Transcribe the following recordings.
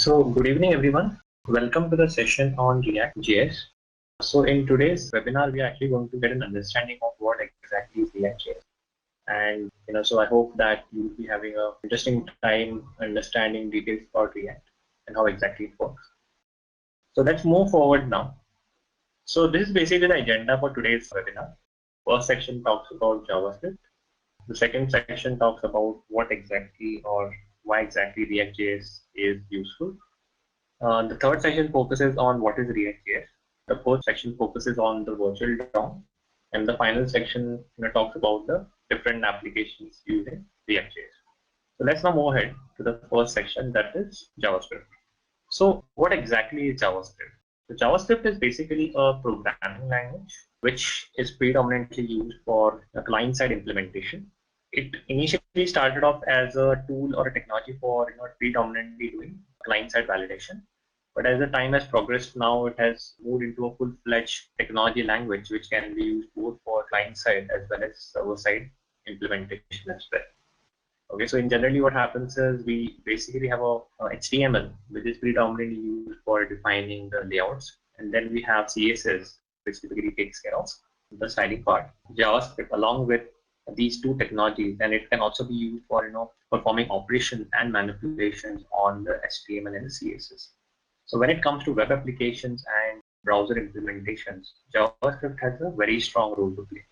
So good evening everyone. Welcome to the session on ReactJS. So in today's webinar, we are actually going to get an understanding of what exactly is ReactJS. And so I hope that you will be having an interesting time understanding details about React and how exactly it works. So let's move forward now. So this is basically the agenda for today's webinar. First section talks about JavaScript. The second section talks about what exactly or why exactly ReactJS is useful. The third section focuses on what is ReactJS. The fourth section focuses on the virtual DOM, and the final section talks about the different applications using ReactJS. So let's now move ahead to the first section, that is JavaScript. So what exactly is JavaScript? So JavaScript is basically a programming language which is predominantly used for a client-side implementation. It initially started off as a tool or a technology for predominantly doing client-side validation. But as the time has progressed, now it has moved into a full-fledged technology language which can be used both for client-side as well as server-side implementation as well. Okay, so in generally what happens is we basically have a HTML which is predominantly used for defining the layouts, and then we have CSS which typically takes care of the styling part. JavaScript along with these two technologies, and it can also be used for performing operations and manipulations on the HTML and the CSS. So when it comes to web applications and browser implementations, JavaScript has a very strong role to play.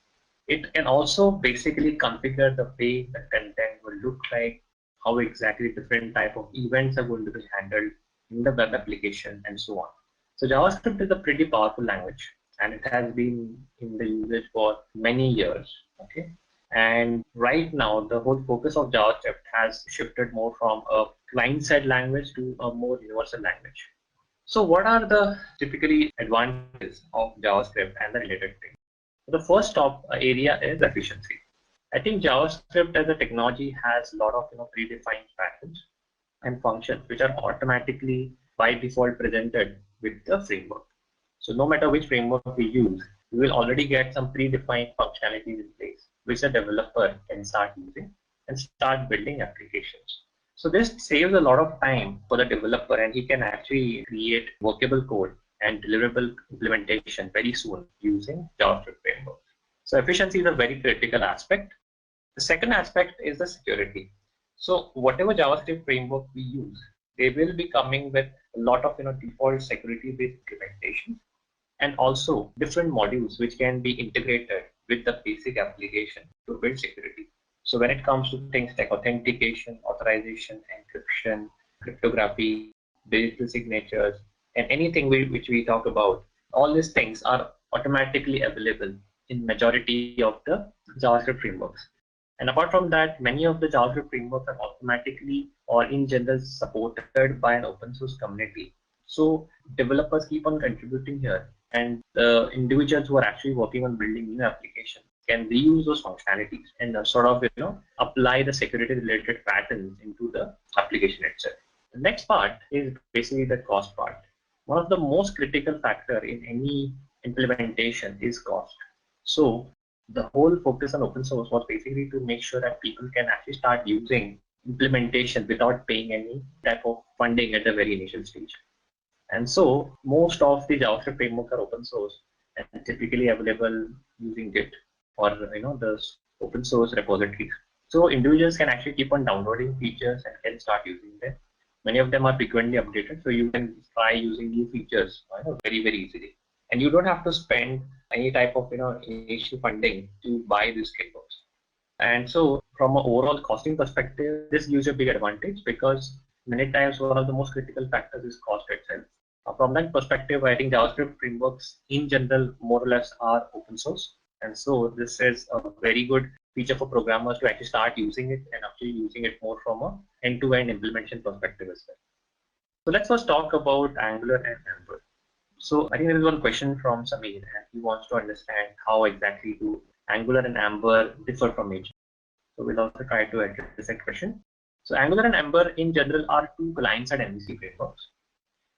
It can also basically configure the way the content will look like, how exactly different type of events are going to be handled in the web application, and so on. So JavaScript is a pretty powerful language, and it has been in the usage for many years. Okay. And right now, the whole focus of JavaScript has shifted more from a client-side language to a more universal language. So what are the typically advantages of JavaScript and the related things? The first top area is efficiency. I think JavaScript as a technology has a lot of predefined patterns and functions which are automatically by default presented with the framework. So no matter which framework we use, we will already get some predefined functionalities in place which the developer can start using and start building applications. So this saves a lot of time for the developer, and he can actually create workable code and deliverable implementation very soon using JavaScript framework. So efficiency is a very critical aspect. The second aspect is the security. So whatever JavaScript framework we use, they will be coming with a lot of default security-based implementation, and also different modules which can be integrated with the basic application to build security. So when it comes to things like authentication, authorization, encryption, cryptography, digital signatures, and anything which we talk about, all these things are automatically available in majority of the JavaScript frameworks. And apart from that, many of the JavaScript frameworks are automatically or in general supported by an open source community. So developers keep on contributing here, and the individuals who are actually working on building new applications can reuse those functionalities and sort of apply the security related patterns into the application itself. The next part is basically the cost part. One of the most critical factor in any implementation is cost. So the whole focus on open source was basically to make sure that people can actually start using implementation without paying any type of funding at the very initial stage. And so most of the JavaScript frameworks are open source and typically available using Git or the open source repositories. So individuals can actually keep on downloading features and can start using them. Many of them are frequently updated, so you can try using new features very easily. And you don't have to spend any type of initial funding to buy these frameworks. And so from an overall costing perspective, this gives you a big advantage because many times one of the most critical factors is cost itself. From that perspective, I think JavaScript frameworks in general more or less are open source. And so this is a very good feature for programmers to actually start using it and actually using it more from a end-to-end implementation perspective as well. So let's first talk about Angular and Ember. So I think there is one question from Samir, and he wants to understand how exactly do Angular and Ember differ from each other. So we'll also try to address that question. So Angular and Ember in general are two client-side MVC frameworks.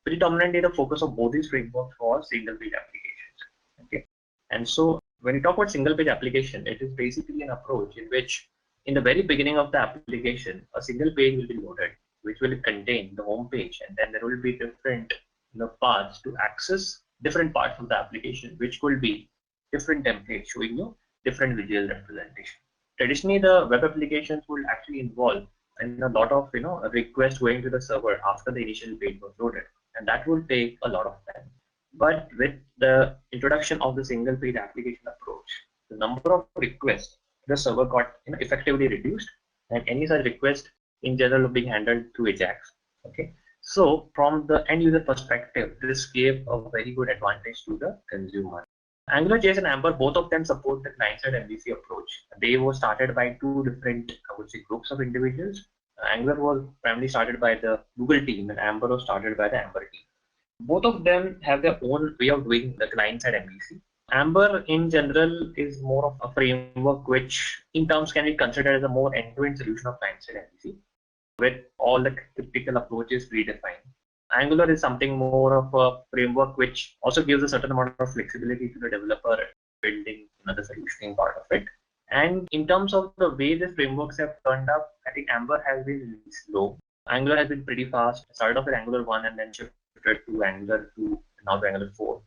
Predominantly, the focus of both these frameworks was single-page applications. Okay, and so when you talk about single-page application, it is basically an approach in which, in the very beginning of the application, a single page will be loaded, which will contain the home page, and then there will be different paths to access different parts of the application, which could be different templates showing you different visual representation. Traditionally, the web applications will actually involve a lot of requests going to the server after the initial page was loaded, and that will take a lot of time. But with the introduction of the single page application approach, the number of requests the server got effectively reduced, and any such request in general being handled through Ajax. Okay, so from the end user perspective, this gave a very good advantage to the consumer. AngularJS and Amber, both of them support the client-side MVC approach. They were started by two different, I would say, groups of individuals. Angular was primarily started by the Google team, and Amber was started by the Amber team. Both of them have their own way of doing the client-side MVC. Amber in general is more of a framework which in terms can be considered as a more end-to-end solution of client-side MVC with all the typical approaches predefined. Angular is something more of a framework which also gives a certain amount of flexibility to the developer building the solutioning part of it. And in terms of the way these frameworks have turned up, I think Amber has been slow. Angular has been pretty fast. It started off with Angular 1 and then shifted to Angular 2 and now to Angular 4.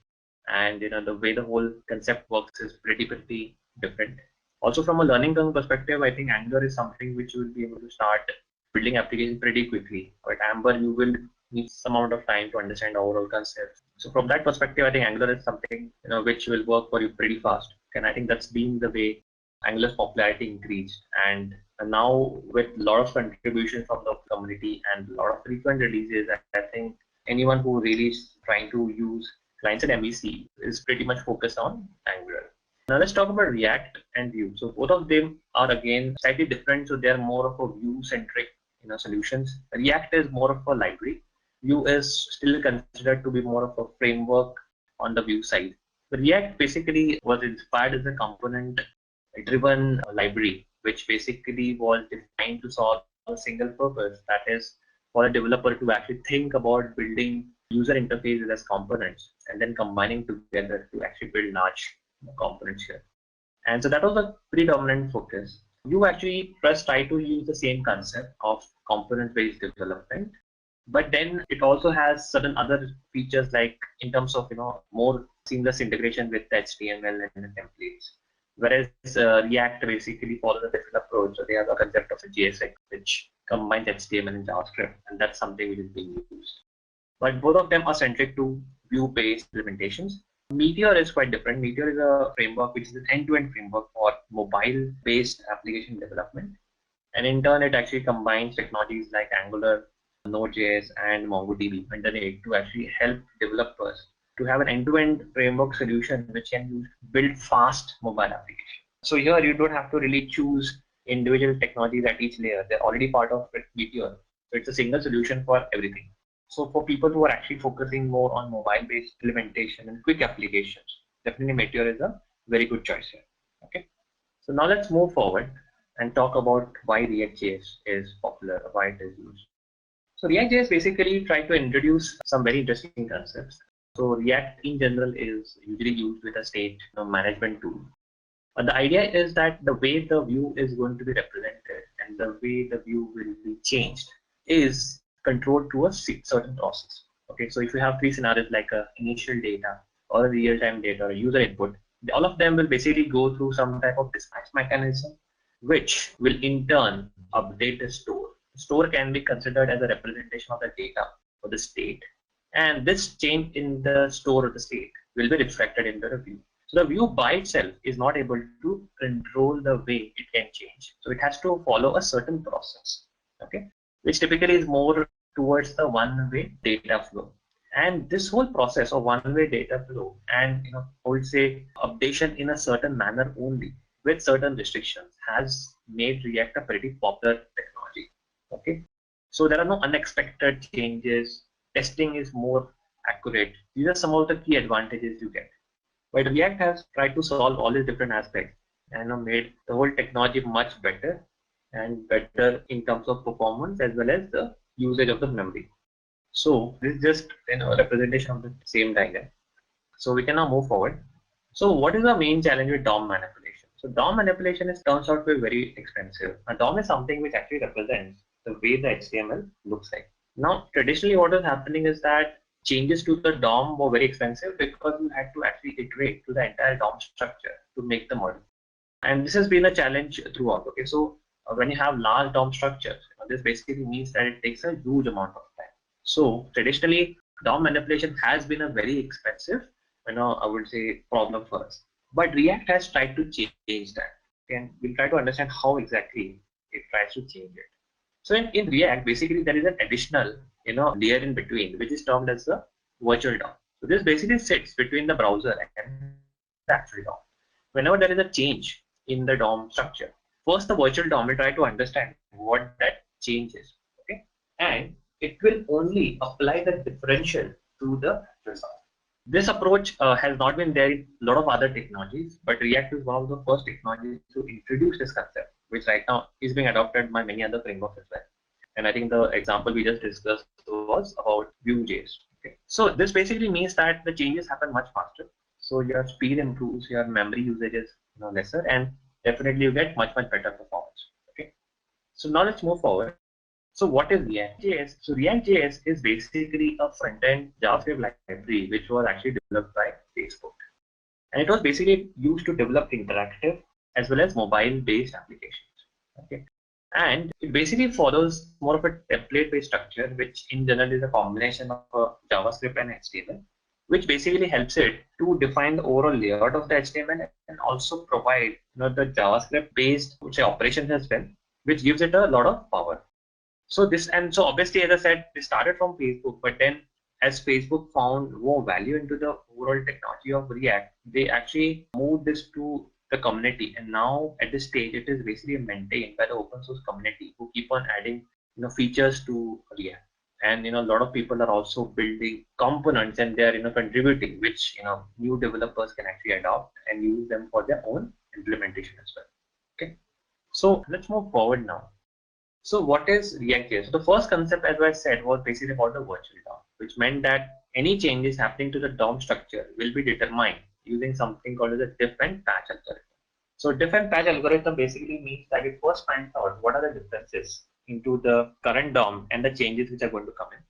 And the way the whole concept works is pretty different. Also from a learning curve perspective, I think Angular is something which you will be able to start building applications pretty quickly. But Amber, you will need some amount of time to understand the overall concept. So from that perspective, I think Angular is something which will work for you pretty fast. And I think that's been the way Angular's popularity increased. And now with a lot of contributions from the community and a lot of frequent releases, I think anyone who really is trying to use client-side MVC is pretty much focused on Angular. Now let's talk about React and Vue. So both of them are again slightly different. So they're more of a Vue-centric solutions. React is more of a library. Vue is still considered to be more of a framework on the Vue side. The React basically was inspired as a component-driven library, which basically was designed to solve a single purpose, that is for a developer to actually think about building user interfaces as components and then combining together to actually build large components here. And so that was a predominant focus. You actually first try to use the same concept of component-based development, but then it also has certain other features like in terms of more seamless integration with the HTML and the templates. Whereas React basically follows a different approach. So they have a concept of a JSX which combines HTML and JavaScript, and that's something which is being used. But both of them are centric to Vue-based implementations. Meteor is quite different. Meteor is a framework which is an end-to-end framework for mobile-based application development. And in turn, it actually combines technologies like Angular, Node.js, and MongoDB underneath to actually help developers to have an end-to-end framework solution which can build fast mobile applications. So here you don't have to really choose individual technologies at each layer. They're already part of Meteor. So it's a single solution for everything. So for people who are actually focusing more on mobile-based implementation and quick applications, definitely Meteor is a very good choice here. Okay. So now let's move forward and talk about why ReactJS is popular, why it is used. So ReactJS basically tried to introduce some very interesting concepts. So React in general is usually used with a state management tool. But the idea is that the way the view is going to be represented and the way the view will be changed is controlled through a certain process. Okay, so if you have three scenarios like a initial data or a real-time data or a user input, all of them will basically go through some type of dispatch mechanism, which will in turn update the store. The store can be considered as a representation of the data or the state, and this change in the store of the state will be reflected in the view. So the view by itself is not able to control the way it can change. So it has to follow a certain process, okay, which typically is more towards the one-way data flow. And this whole process of one-way data flow and I would say updation in a certain manner only with certain restrictions has made React a pretty popular technology. Okay, so there are no unexpected changes. Testing is more accurate. These are some of the key advantages you get. But React has tried to solve all these different aspects and made the whole technology much better and better in terms of performance as well as the usage of the memory. So this is just a representation of the same diagram. So we can now move forward. So what is the main challenge with DOM manipulation? So DOM manipulation turns out to be very expensive. A DOM is something which actually represents the way the HTML looks like. Now, traditionally what is happening is that changes to the DOM were very expensive because you had to actually iterate to the entire DOM structure to make the model. And this has been a challenge throughout. Okay, so when you have large DOM structures, this basically means that it takes a huge amount of time. So traditionally, DOM manipulation has been a very expensive, I would say, problem for us. But React has tried to change that. And we'll try to understand how exactly it tries to change it. So in React, basically there is an additional, layer in between, which is termed as the virtual DOM. So this basically sits between the browser and the actual DOM. Whenever there is a change in the DOM structure, first the virtual DOM will try to understand what that change is, okay, and it will only apply the differential to the actual DOM. This approach has not been there in a lot of other technologies, but React is one of the first technologies to introduce this concept, which right now is being adopted by many other frameworks as well. And I think the example we just discussed was about Vue.js. Okay. So this basically means that the changes happen much faster. So your speed improves, your memory usage is lesser, and definitely you get much better performance. Okay. So now let's move forward. So what is ReactJS? So ReactJS is basically a front-end JavaScript library which was actually developed by Facebook. And it was basically used to develop interactive as well as mobile-based applications. Okay. And it basically follows more of a template-based structure, which in general is a combination of JavaScript and HTML, which basically helps it to define the overall layout of the HTML and also provide the JavaScript-based operations as well, which gives it a lot of power. So obviously, as I said, they started from Facebook, but then as Facebook found more value into the overall technology of React, they actually moved this to the community, and now at this stage it is basically maintained by the open source community who keep on adding features to React. And a lot of people are also building components and they are contributing, which new developers can actually adopt and use them for their own implementation as well. Okay, so let's move forward now. So what is ReactJS? So the first concept, as I said, was basically about the virtual DOM, which meant that any changes happening to the DOM structure will be determined using something called as a diff and patch algorithm. So diff and patch algorithm basically means that it first finds out what are the differences into the current DOM and the changes which are going to come in.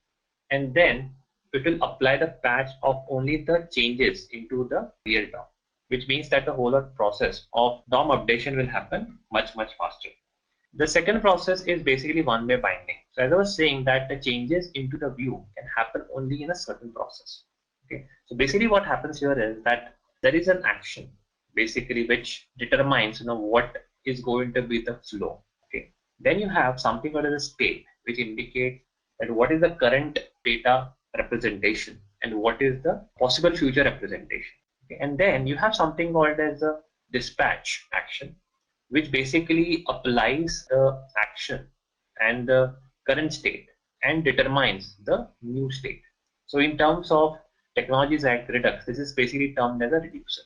And then it will apply the patch of only the changes into the real DOM, which means that the whole process of DOM updation will happen much faster. The second process is basically one-way binding. So as I was saying, that the changes into the view can happen only in a certain process. Okay. So basically what happens here is that there is an action basically which determines what is going to be the flow. Okay. Then you have something called as a state, which indicates that what is the current data representation and what is the possible future representation. Okay. And then you have something called as a dispatch action, which basically applies the action and the current state and determines the new state. So in terms of technologies like Redux, this is basically termed as a reducer.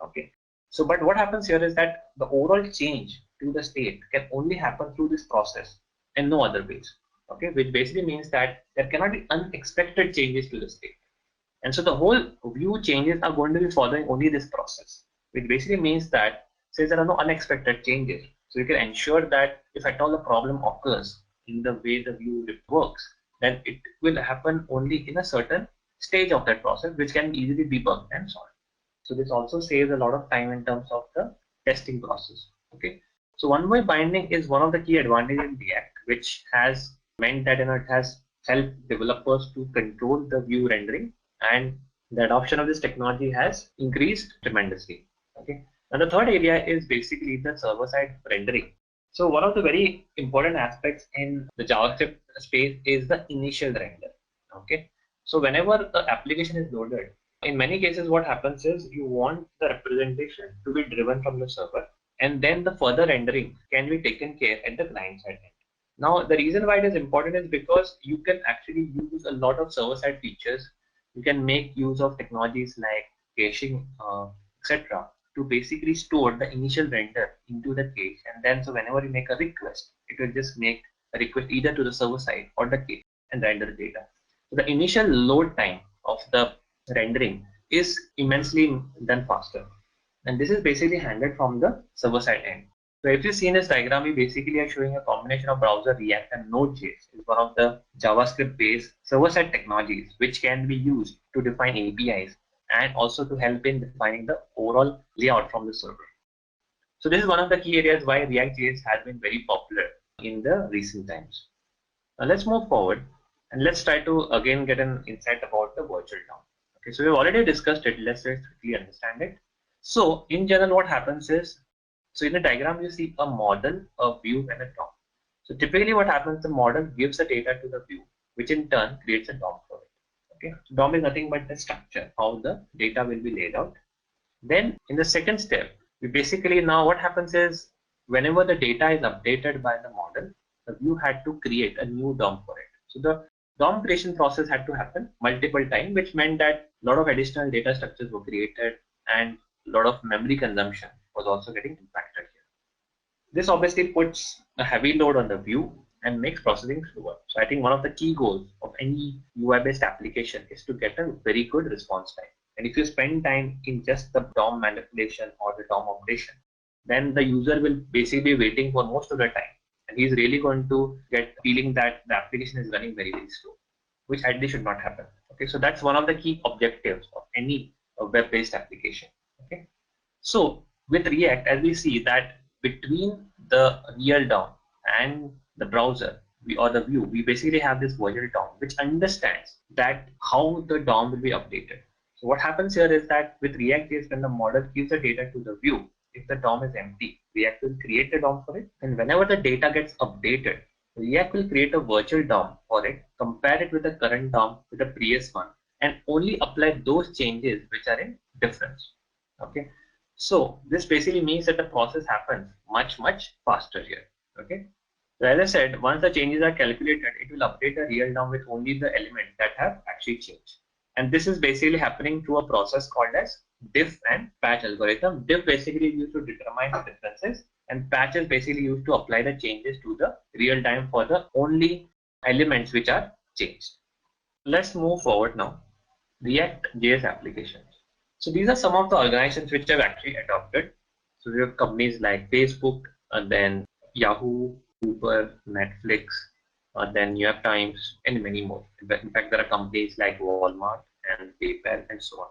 Okay. So, but what happens here is that the overall change to the state can only happen through this process and no other ways. Okay, which basically means that there cannot be unexpected changes to the state. And so the whole view changes are going to be following only this process, which basically means that since there are no unexpected changes, so you can ensure that if at all a problem occurs in the way the view works, then it will happen only in a certain stage of that process, which can easily be debugged and solved. So this also saves a lot of time in terms of the testing process. Okay. So one-way binding is one of the key advantages in React, which has meant that it has helped developers to control the view rendering, and the adoption of this technology has increased tremendously. Okay. And the third area is basically the server-side rendering. So one of the very important aspects in the JavaScript space is the initial render. Okay. So whenever the application is loaded, in many cases what happens is you want the representation to be driven from the server, and then the further rendering can be taken care at the client side end. Now the reason why it is important is because you can actually use a lot of server-side features. You can make use of technologies like caching, etc., to basically store the initial render into the cache, and then so whenever you make a request, it will just make a request either to the server side or the cache and render the data. So the initial load time of the rendering is immensely done faster, and this is basically handled from the server side end. So if you see in this diagram, we basically are showing a combination of browser, React, and Node.js is one of the JavaScript-based server-side technologies which can be used to define APIs and also to help in defining the overall layout from the server. So this is one of the key areas why ReactJS has been very popular in the recent times. Now let's move forward and let's try to again get an insight about the virtual DOM. Okay, so we've already discussed it. Let's quickly understand it. So in general, what happens is, so in the diagram, you see a model, a view, and a DOM. So typically what happens, the model gives the data to the view, which in turn creates a DOM for it. Okay, so DOM is nothing but the structure, how the data will be laid out. Then in the second step, we basically now what happens is whenever the data is updated by the model, the view had to create a new DOM for it. So the DOM creation process had to happen multiple times, which meant that a lot of additional data structures were created and a lot of memory consumption was also getting impacted here. This obviously puts a heavy load on the view and makes processing slower. So I think one of the key goals of any UI-based application is to get a very good response time. And if you spend time in just the DOM manipulation or the DOM operation, then the user will basically be waiting for most of the time. And he's really going to get feeling that the application is running very, very slow, which ideally should not happen. Okay, so that's one of the key objectives of any web-based application. Okay, so with React, as we see that between the real DOM and the browser or the view, we basically have this virtual DOM which understands that how the DOM will be updated. So what happens here is that with React is when the model gives the data to the view, if the DOM is empty, React will create a DOM for it, and whenever the data gets updated, React will create a virtual DOM for it, compare it with the current DOM with the previous one, and only apply those changes which are in difference. Okay, so this basically means that the process happens much faster here. Okay, so as I said, once the changes are calculated, it will update a real DOM with only the elements that have actually changed. And this is basically happening through a process called as diff and patch algorithm. Diff basically used to determine the differences, and patch is basically used to apply the changes to the real time for the only elements which are changed. Let's move forward now. ReactJS applications. So these are some of the organizations which have actually adopted. So we have companies like Facebook, and then Yahoo, Uber, Netflix, then New York Times, and many more. In fact, there are companies like Walmart and PayPal and so on.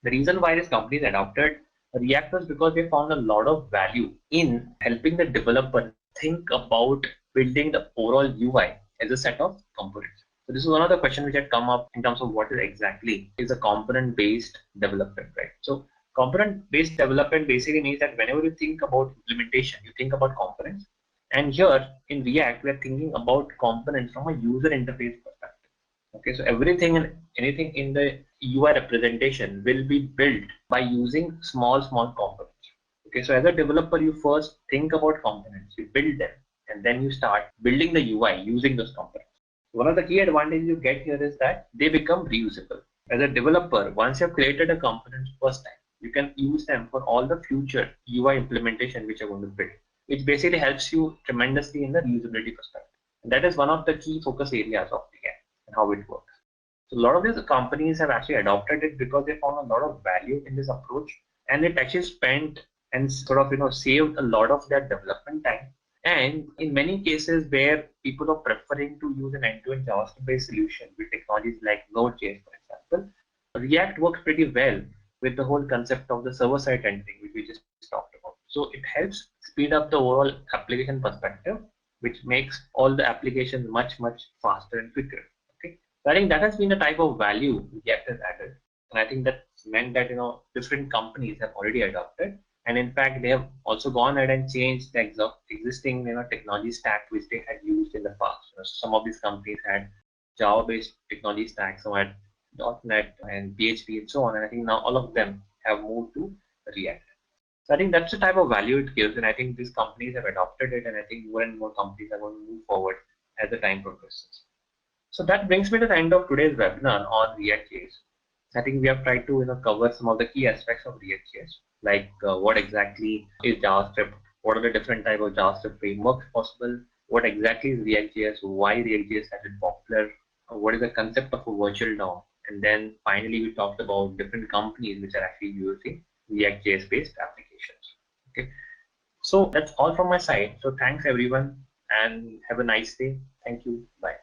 The reason why these companies adopted React was because they found a lot of value in helping the developer think about building the overall UI as a set of components. So this is one of the questions which had come up in terms of what is exactly is a component-based development, right? So component-based development basically means that whenever you think about implementation, you think about components. And here in React, we are thinking about components from a user interface perspective. Okay, so everything and anything in the UI representation will be built by using small components. Okay, so as a developer, you first think about components, you build them, and then you start building the UI using those components. One of the key advantages you get here is that they become reusable. As a developer, once you've created a component first time, you can use them for all the future UI implementation which you're going to build, which basically helps you tremendously in the reusability perspective. And that is one of the key focus areas of React and how it works. So a lot of these companies have actually adopted it because they found a lot of value in this approach, and it actually spent and sort of saved a lot of their development time. And in many cases where people are preferring to use an end-to-end JavaScript-based solution with technologies like Node.js, for example, React works pretty well with the whole concept of the server-side rendering, which we just talked about. So it helps speed up the overall application perspective, which makes all the applications much faster and quicker. Okay, so I think that has been the type of value React has added, and I think that's meant that different companies have already adopted. And in fact, they have also gone ahead and changed the existing technology stack which they had used in the past. Some of these companies had Java-based technology stack, some had .NET and PHP and so on. And I think now all of them have moved to React. So I think that's the type of value it gives, and I think these companies have adopted it, and I think more and more companies are going to move forward as the time progresses. So that brings me to the end of today's webinar on ReactJS. I think we have tried to cover some of the key aspects of ReactJS, like what exactly is JavaScript, what are the different types of JavaScript frameworks possible, what exactly is ReactJS, why ReactJS has been popular, what is the concept of a virtual DOM, and then finally we talked about different companies which are actually using ReactJS based applications. Okay, So that's all from my side. So thanks everyone and have a nice day. Thank you. Bye.